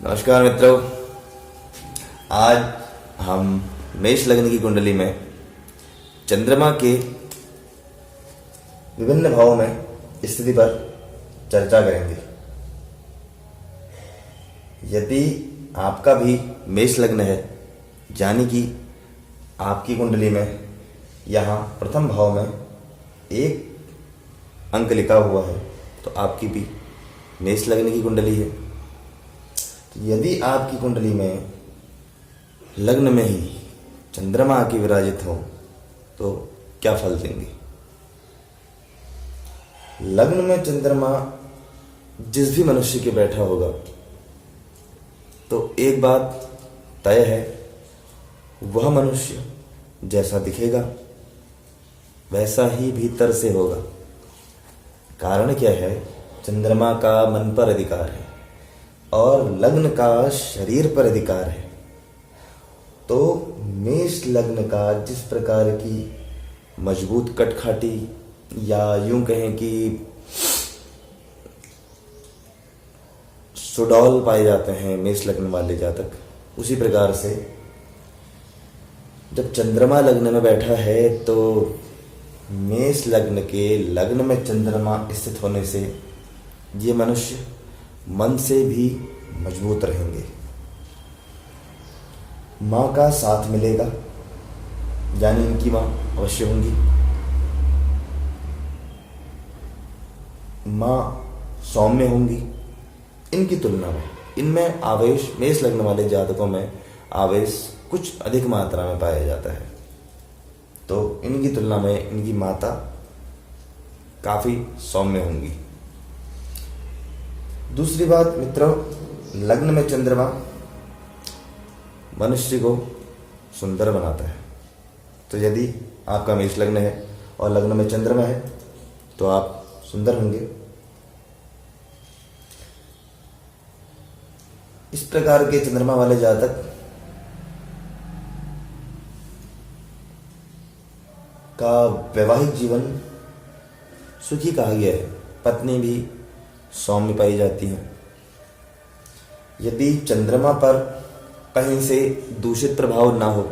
नमस्कार मित्रों, आज हम मेष लग्न की कुंडली में चंद्रमा के विभिन्न भावों में स्थिति पर चर्चा करेंगे। यदि आपका भी मेष लग्न है, यानी कि आपकी कुंडली में यहाँ प्रथम भाव में एक अंक लिखा हुआ है, तो आपकी भी मेष लग्न की कुंडली है। यदि आपकी कुंडली में लग्न में ही चंद्रमा आके विराजित हो तो क्या फल देंगे। लग्न में चंद्रमा जिस भी मनुष्य के बैठा होगा तो एक बात तय है, वह मनुष्य जैसा दिखेगा वैसा ही भीतर से होगा। कारण क्या है, चंद्रमा का मन पर अधिकार है और लग्न का शरीर पर अधिकार है। तो मेष लग्न का जिस प्रकार की मजबूत कटखाटी या यूं कहें कि सुडौल पाए जाते हैं मेष लग्न वाले जातक, उसी प्रकार से जब चंद्रमा लग्न में बैठा है तो मेष लग्न के लग्न में चंद्रमा स्थित होने से ये मनुष्य मन से भी मजबूत रहेंगे। माँ का साथ मिलेगा, यानी इनकी माँ अवश्य होंगी। माँ सौम्य होंगी। इनकी तुलना में इनमें आवेश, मेष लग्न वाले जातकों में आवेश कुछ अधिक मात्रा में पाया जाता है, तो इनकी तुलना में इनकी माता काफी सौम्य होंगी। दूसरी बात मित्रों, लग्न में चंद्रमा मनुष्य को सुंदर बनाता है। तो यदि आपका मेष लग्न है और लग्न में चंद्रमा है तो आप सुंदर होंगे। इस प्रकार के चंद्रमा वाले जातक का वैवाहिक जीवन सुखी कहा गया है। पत्नी भी सौम्य पाई जाती है। यदि चंद्रमा पर कहीं से दूषित प्रभाव ना हो,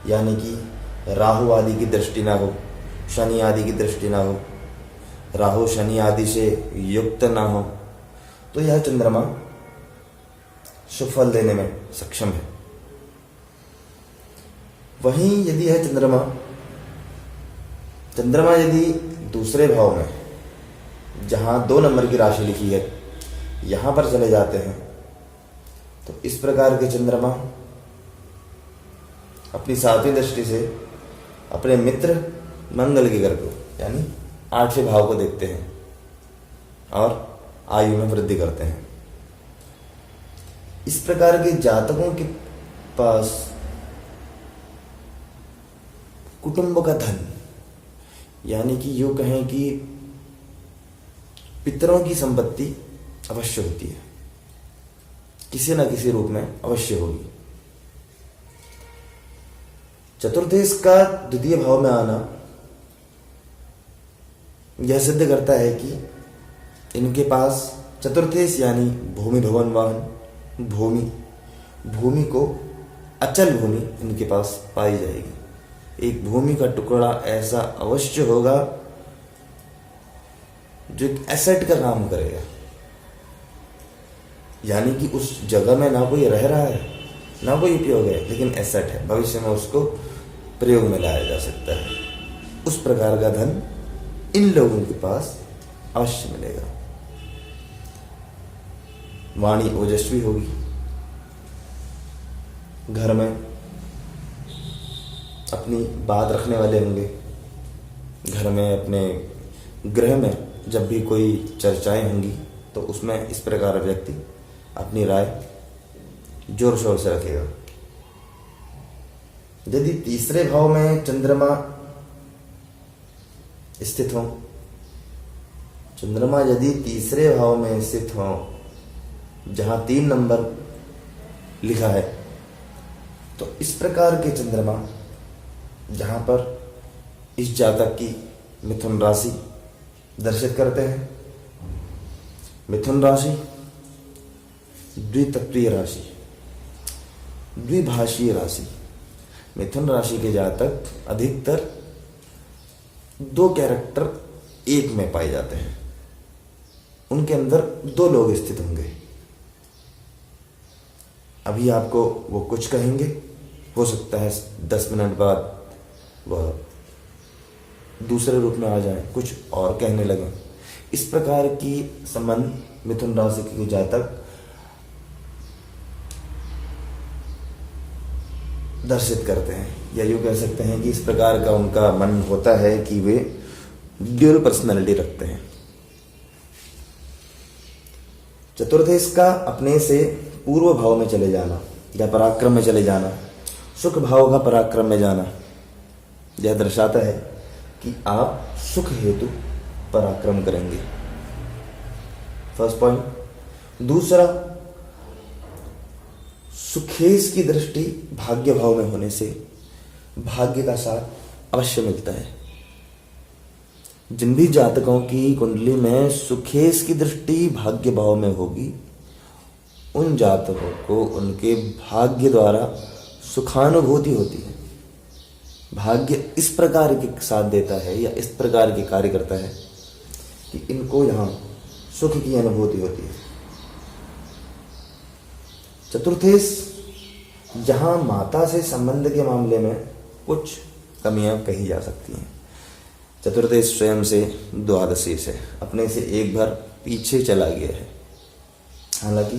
यानी कि राहु आदि की दृष्टि ना हो, शनि आदि की दृष्टि ना हो, राहु शनि आदि से युक्त ना हो, तो यह चंद्रमा शुभ फल देने में सक्षम है। वहीं यदि यह चंद्रमा यदि दूसरे भाव में, जहां 2 नंबर की राशि लिखी है, यहां पर चले जाते हैं, तो इस प्रकार के चंद्रमा अपनी 7वीं दृष्टि से अपने मित्र मंगल के घर को, यानी 8वें भाव को देखते हैं और आयु में वृद्धि करते हैं। इस प्रकार के जातकों के पास कुटुंब का धन, यानी कि यूं कहें कि पितरों की संपत्ति अवश्य होती है, किसी न किसी रूप में अवश्य होगी। चतुर्थेश का द्वितीय भाव में आना यह सिद्ध करता है कि इनके पास चतुर्थेश यानी भूमि, भवन, वाहन, भूमि को अचल भूमि इनके पास पाई जाएगी। एक भूमि का टुकड़ा ऐसा अवश्य होगा जो एक एसेट का काम करेगा, यानी कि उस जगह में ना कोई रह रहा है ना कोई उपयोग है, लेकिन एसेट है, भविष्य में उसको प्रयोग में लाया जा सकता है। उस प्रकार का धन इन लोगों के पास अवश्य मिलेगा। वाणी ओजस्वी होगी। घर में अपनी बात रखने वाले होंगे। घर में, अपने गृह में जब भी कोई चर्चाएं होंगी तो उसमें इस प्रकार व्यक्ति अपनी राय जोर शोर से रखेगा। यदि तीसरे भाव में चंद्रमा स्थित हो, चंद्रमा यदि तीसरे भाव में स्थित हो जहां 3 नंबर लिखा है, तो इस प्रकार के चंद्रमा जहां पर इस जातक की मिथुन राशि दर्शित करते हैं। मिथुन राशि द्वितत्वीय राशि, द्विभाषीय राशि। मिथुन राशि के जातक अधिकतर दो कैरेक्टर एक में पाए जाते हैं, उनके अंदर दो लोग स्थित होंगे। अभी आपको वो कुछ कहेंगे, हो सकता है 10 मिनट बाद वह दूसरे रूप में आ जाए, कुछ और कहने लगे। इस प्रकार की संबंध मिथुन राशि के जातक दर्शित करते हैं, या यूँ कह सकते हैं कि इस प्रकार का उनका मन होता है कि वे ड्यूअल पर्सनैलिटी रखते हैं। चतुर्थ इसका अपने से पूर्व भाव में चले जाना या पराक्रम में चले जाना, सुख भाव का पराक्रम में जाना, यह दर्शाता है कि आप सुख हेतु पराक्रम करेंगे। First point. दूसरा, सुखेश की दृष्टि भाग्य भाव में होने से भाग्य का साथ अवश्य मिलता है। जिन भी जातकों की कुंडली में सुखेश की दृष्टि भाग्य भाव में होगी, उन जातकों को उनके भाग्य द्वारा सुखानुभूति होती है। भाग्य इस प्रकार के साथ देता है या इस प्रकार के कार्य करता है कि इनको यहाँ सुख की अनुभूति होती है। चतुर्थेश, जहाँ माता से संबंध के मामले में कुछ कमियां कही जा सकती हैं। चतुर्थेश स्वयं से द्वादशी से अपने से एक बार पीछे चला गया है। हालांकि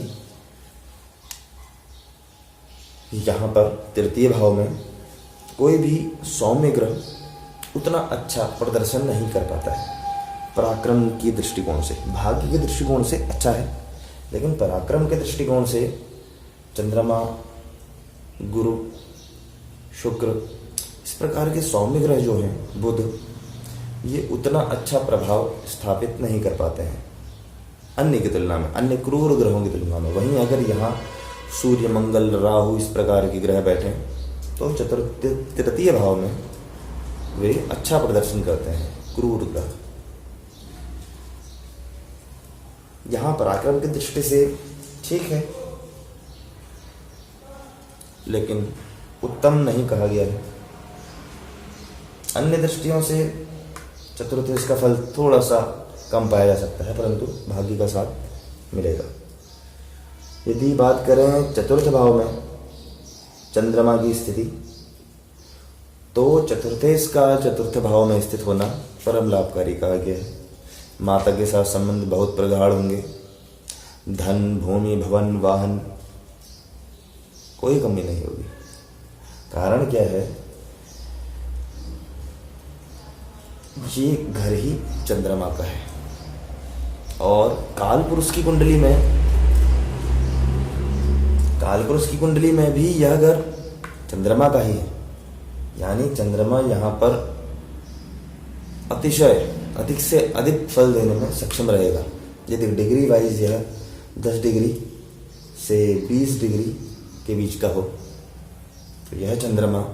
यहाँ पर तृतीय भाव में कोई भी सौम्य ग्रह उतना अच्छा प्रदर्शन नहीं कर पाता है। पराक्रम की दृष्टिकोण से, भाग्य के दृष्टिकोण से अच्छा है, लेकिन पराक्रम के दृष्टिकोण से चंद्रमा, गुरु, शुक्र, इस प्रकार के सौम्य ग्रह जो हैं, बुध, ये उतना अच्छा प्रभाव स्थापित नहीं कर पाते हैं अन्य की तुलना में, अन्य क्रूर ग्रहों की तुलना में। वहीं अगर यहाँ सूर्य, मंगल, राहु इस प्रकार के ग्रह बैठे तो तृतीय भाव में वे अच्छा प्रदर्शन करते हैं, क्रूर ग्रह। यहाँ पराक्रम की दृष्टि से ठीक है, लेकिन उत्तम नहीं कहा गया है। अन्य दृष्टियों से चतुर्थ का फल थोड़ा सा कम पाया जा सकता है, परंतु भाग्य का साथ मिलेगा। यदि बात करें चतुर्थ भाव में चंद्रमा की स्थिति, तो चतुर्थेश का चतुर्थ भाव में स्थित होना परम लाभकारी कहा गया है। माता के साथ संबंध बहुत प्रगाढ़ होंगे। धन, भूमि, भवन, वाहन, कोई कमी नहीं होगी। कारण क्या है, ये घर ही चंद्रमा का है और कालपुरुष की कुंडली में भी यह घर चंद्रमा का ही है। यानी चंद्रमा यहाँ पर अधिक से अधिक फल देने में सक्षम रहेगा। यदि डिग्री वाइज यह 10 डिग्री से 20 डिग्री के बीच का हो, तो यह चंद्रमा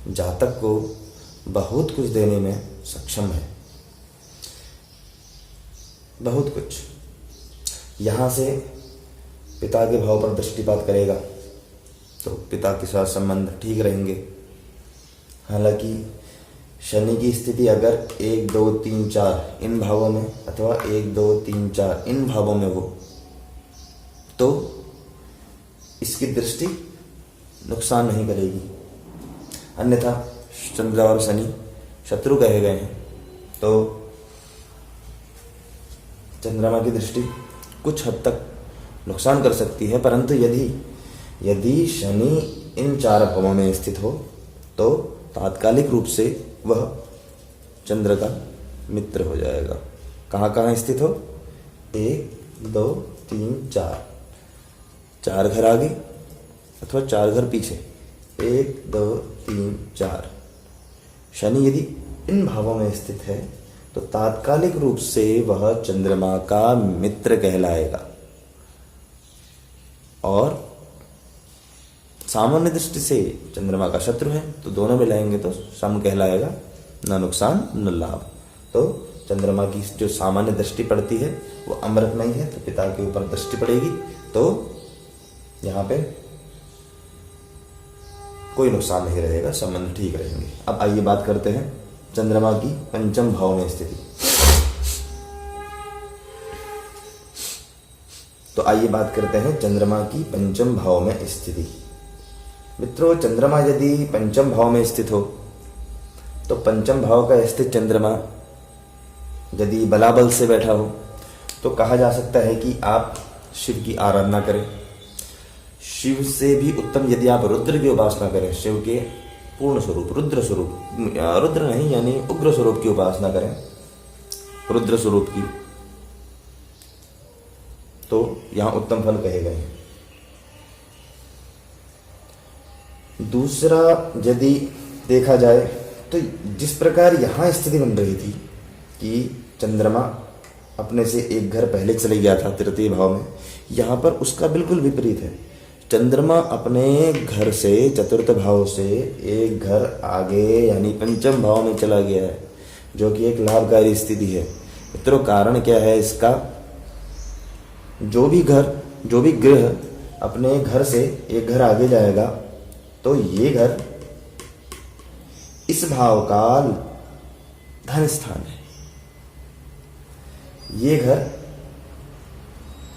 जातक को बहुत कुछ देने में सक्षम है, बहुत कुछ। यहाँ से पिता के भाव पर दृष्टिपात करेगा तो पिता के साथ संबंध ठीक रहेंगे। हालांकि शनि की स्थिति अगर 1, 2, 3, 4 इन भावों में अथवा 1, 2, 3, 4 इन भावों में हो तो इसकी दृष्टि नुकसान नहीं करेगी। अन्यथा चंद्र और शनि शत्रु कहे गए हैं, तो चंद्रमा की दृष्टि कुछ हद तक नुकसान कर सकती है। परंतु यदि शनि इन 4 भावों में स्थित हो तो तात्कालिक रूप से वह चंद्र का मित्र हो जाएगा। कहाँ स्थित हो, 1, 2, 3, 4 घर आगे अथवा 4 घर पीछे, 1, 2, 3, 4। शनि यदि इन भावों में स्थित है तो तात्कालिक रूप से वह चंद्रमा का मित्र कहलाएगा और सामान्य दृष्टि से चंद्रमा का शत्रु है, तो दोनों मिलाएंगे तो सम कहलाएगा, न नुकसान न लाभ। तो चंद्रमा की जो सामान्य दृष्टि पड़ती है वो अमृत नहीं है, तो पिता के ऊपर दृष्टि पड़ेगी तो यहाँ पे कोई नुकसान नहीं रहेगा, संबंध ठीक रहेंगे। अब आइए बात करते हैं चंद्रमा की पंचम भाव में स्थिति। तो आइए बात करते हैं चंद्रमा की पंचम भाव में स्थिति। मित्रों, चंद्रमा यदि पंचम भाव में स्थित हो तो पंचम भाव का स्थित चंद्रमा यदि बलाबल से बैठा हो तो कहा जा सकता है कि आप शिव की आराधना करें। शिव से भी उत्तम यदि आप रुद्र की उपासना करें, शिव के पूर्ण स्वरूप रुद्र स्वरूप, रुद्र नहीं यानी उग्र स्वरूप की उपासना करें, रुद्र स्वरूप की, तो यहां उत्तम फल कहे गए हैं। दूसरा यदि देखा जाए तो जिस प्रकार यहां स्थिति बन रही थी कि चंद्रमा अपने से एक घर पहले चले गया था तृतीय भाव में, यहां पर उसका बिल्कुल विपरीत है। चंद्रमा अपने घर से चतुर्थ भाव से एक घर आगे यानी पंचम भाव में चला गया है, जो कि एक लाभकारी स्थिति है। मित्रों, कारण क्या है इसका? जो भी गृह अपने घर से एक घर आगे जाएगा तो ये घर इस भाव का धन स्थान है। ये घर,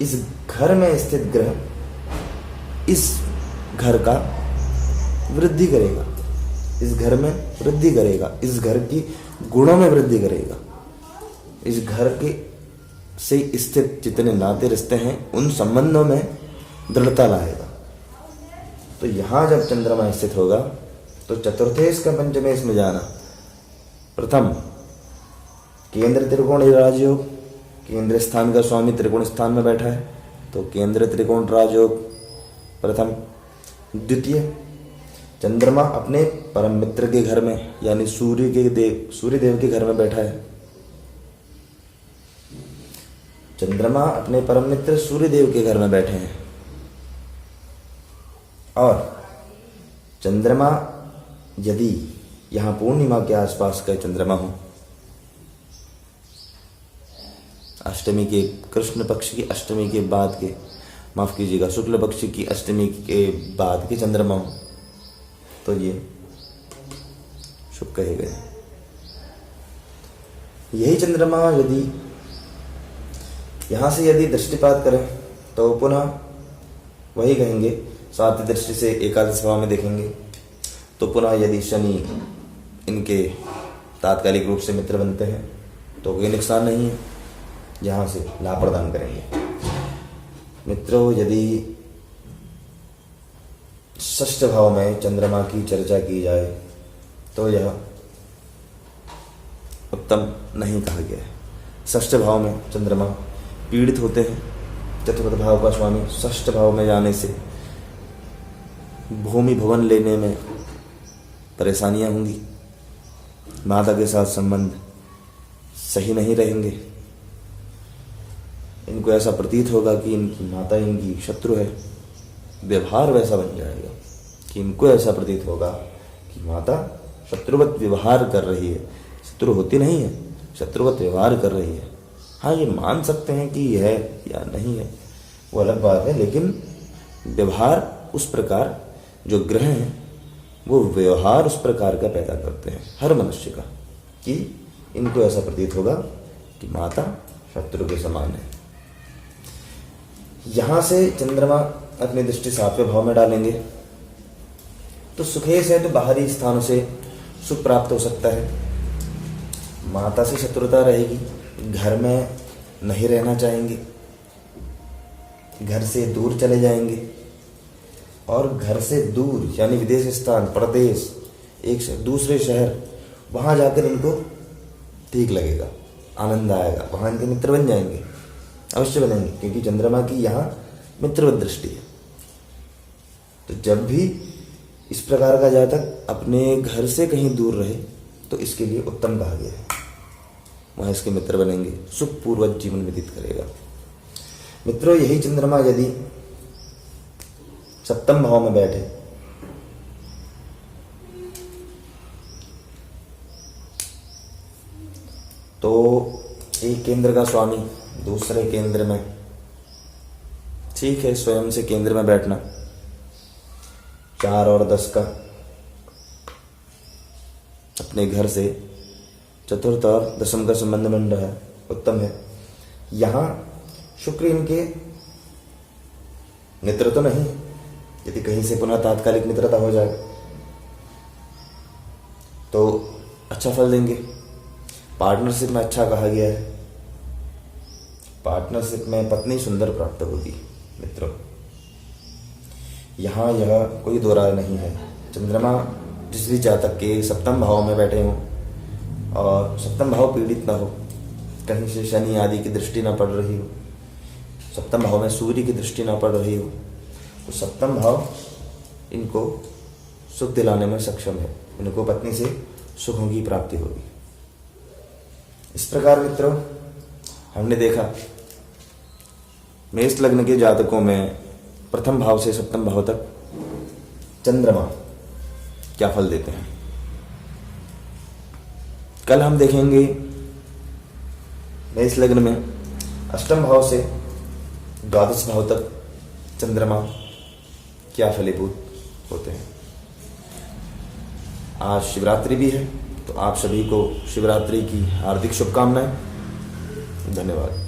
इस घर में स्थित ग्रह इस घर का वृद्धि करेगा, इस घर में वृद्धि करेगा, इस घर की गुणों में वृद्धि करेगा, इस घर के से स्थित जितने नाते रिश्ते हैं उन संबंधों में दृढ़ता लाएगा। तो यहां जब चंद्रमा स्थित होगा तो चतुर्थेश का पंचमेश में जाना, प्रथम केंद्र त्रिकोण राजयोग, केंद्र स्थान का स्वामी त्रिकोण स्थान में बैठा है तो केंद्र त्रिकोण राजयोग प्रथम। द्वितीय, चंद्रमा अपने परम मित्र के घर में यानी सूर्य देव के घर में बैठा है। चंद्रमा अपने परम मित्र सूर्य देव के घर में बैठे हैं। और चंद्रमा यदि यहां पूर्णिमा के आसपास का चंद्रमा हो, अष्टमी के, कृष्ण पक्ष की अष्टमी के बाद के, माफ कीजिएगा, शुक्ल पक्ष की अष्टमी के बाद के चंद्रमा हो तो ये शुभ कहे गए। यही चंद्रमा यदि यहां से यदि दृष्टिपात करें तो पुनः वही कहेंगे, सात दृष्टि से एकादश भाव में देखेंगे तो पुनः यदि शनि इनके तात्कालिक रूप से मित्र बनते हैं तो कोई नुकसान नहीं है, यहां से लाभ प्रदान करेंगे। मित्रों, यदि षष्ठ भाव में चंद्रमा की चर्चा की जाए तो यह उत्तम नहीं कहा गया है। षष्ठ भाव में चंद्रमा पीड़ित होते हैं। चतुर्थ भाव का स्वामी षष्ठ भाव में जाने से भूमि भवन लेने में परेशानियां होंगी, माता के साथ संबंध सही नहीं रहेंगे, इनको ऐसा प्रतीत होगा कि इनकी माता इनकी शत्रु है। व्यवहार वैसा बन जाएगा कि इनको ऐसा प्रतीत होगा कि माता शत्रुवत व्यवहार कर रही है। शत्रु होती नहीं है, शत्रुवत व्यवहार कर रही है। हाँ, ये मान सकते हैं कि यह है या नहीं है वो अलग बात है, लेकिन व्यवहार उस प्रकार, जो ग्रह हैं वो व्यवहार उस प्रकार का पैदा करते हैं हर मनुष्य का कि इनको ऐसा प्रतीत होगा कि माता शत्रु के समान है। यहां से चंद्रमा अपनी दृष्टि सातवें भाव में डालेंगे तो सुखेश है, तो बाहरी स्थानों से सुख प्राप्त हो सकता है। माता से शत्रुता रहेगी, घर में नहीं रहना चाहेंगे, घर से दूर चले जाएंगे, और घर से दूर यानी विदेश स्थान, प्रदेश, एक दूसरे शहर, वहां जाकर इनको ठीक लगेगा, आनंद आएगा, वहां इनके मित्र बन जाएंगे, अवश्य बनेंगे, क्योंकि चंद्रमा की यहाँ मित्रवत दृष्टि है। तो जब भी इस प्रकार का जातक अपने घर से कहीं दूर रहे तो इसके लिए उत्तम कहा गया है, वहां इसके मित्र बनेंगे, सुखपूर्वक जीवन व्यतीत करेगा। मित्रों, यही चंद्रमा यदि सप्तम भाव में बैठे तो एक केंद्र का स्वामी दूसरे केंद्र में ठीक है, स्वयं से केंद्र में बैठना। 4 और 10 का अपने घर से चतुर्थ और दशम का संबंध बन रहा है, उत्तम है। यहाँ शुक्र इनके मित्र तो नहीं, यदि कहीं से पुनः तात्कालिक मित्रता हो जाए तो अच्छा फल देंगे। पार्टनरशिप में अच्छा कहा गया है, पार्टनरशिप में पत्नी सुंदर प्राप्त होगी मित्रों। यहाँ यह कोई दो राय नहीं है। चंद्रमा जिस भी जातक के सप्तम भाव में बैठे हों और सप्तम भाव पीड़ित ना हो, कहीं से शनि आदि की दृष्टि ना पड़ रही हो, सप्तम भाव में सूर्य की दृष्टि ना पड़ रही हो, तो सप्तम भाव इनको सुख दिलाने में सक्षम है। इनको पत्नी से सुखों की प्राप्ति होगी। इस प्रकार मित्रों, हमने देखा मेष लग्न के जातकों में प्रथम भाव से सप्तम भाव तक चंद्रमा क्या फल देते हैं। कल हम देखेंगे मेष लग्न में अष्टम भाव से द्वादश भाव तक चंद्रमा क्या फलीभूत होते हैं। आज शिवरात्रि भी है, तो आप सभी को शिवरात्रि की हार्दिक शुभकामनाएं। धन्यवाद।